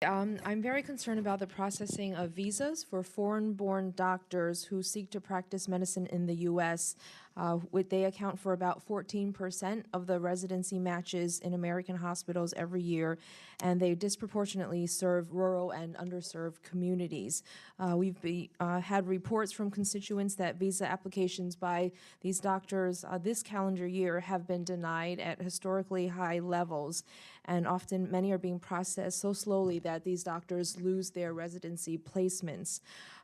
I'm very concerned about the processing of visas for foreign-born doctors who seek to practice medicine in the U.S. They account for about 14% of the residency matches in American hospitals every year, and they disproportionately serve rural and underserved communities. We've had reports from constituents that visa applications by these doctors this calendar year have been denied at historically high levels, and often many are being processed so slowly that these doctors lose their residency placements.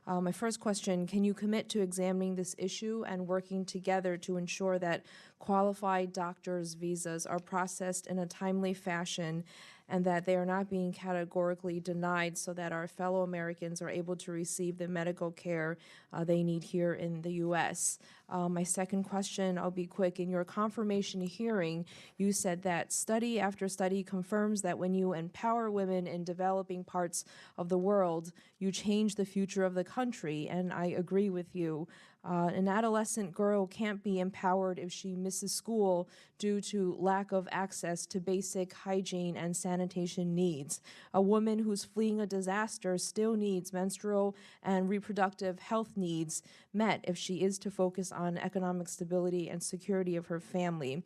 My first question, can you commit to examining this issue and working together to ensure that qualified doctors' visas are processed in a timely fashion and that they are not being categorically denied so that our fellow Americans are able to receive the medical care they need here in the U.S.? My second question, I'll be quick. In your confirmation hearing, you said that study after study confirms that when you empower women in developing parts of the world, you change the future of the country, and I agree with you. An adolescent girl can't be empowered if she misses school due to lack of access to basic hygiene and sanitation needs. A woman who's fleeing a disaster still needs menstrual and reproductive health needs met if she is to focus on economic stability and security of her family.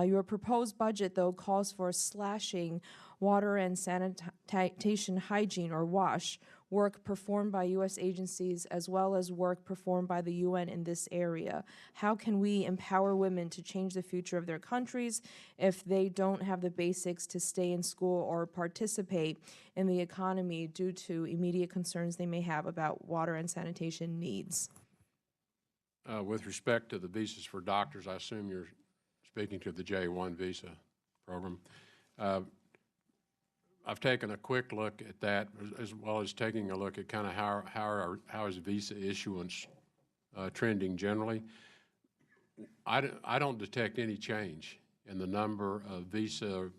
Your proposed budget, though, calls for slashing water and sanitation hygiene, or WASH, work performed by U.S. agencies as well as work performed by the UN in this area. How can we empower women to change the future of their countries if they don't have the basics to stay in school or participate in the economy due to immediate concerns they may have about water and sanitation needs? With respect to the visas for doctors, I assume you're speaking to the J-1 visa program. I've taken a quick look at that, as well as taking a look at kind of how is visa issuance trending generally. I don't detect any change in the number of visa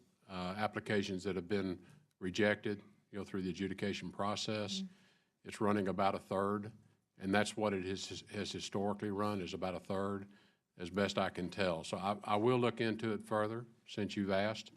applications that have been rejected, through the adjudication process. It's running about a third, and that's what it has historically run, is about a third, as best I can tell. So I will look into it further since you've asked.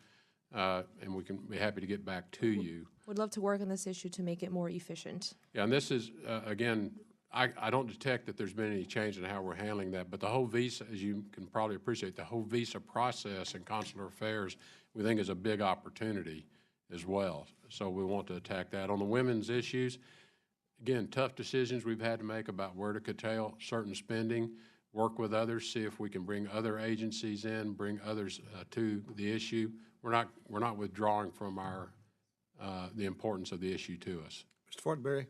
And we can be happy to get back to you. Would love to work on this issue to make it more efficient. Yeah, and this is, again, I don't detect that there's been any change in how we're handling that, but the whole visa, as you can probably appreciate, the whole visa process in consular affairs, we think is a big opportunity as well. So we want to attack that. On the women's issues, again, tough decisions we've had to make about where to curtail certain spending, work with others, see if we can bring other agencies in, bring others to the issue. We're not withdrawing from our the importance of the issue to us. Mr. Fortenberry.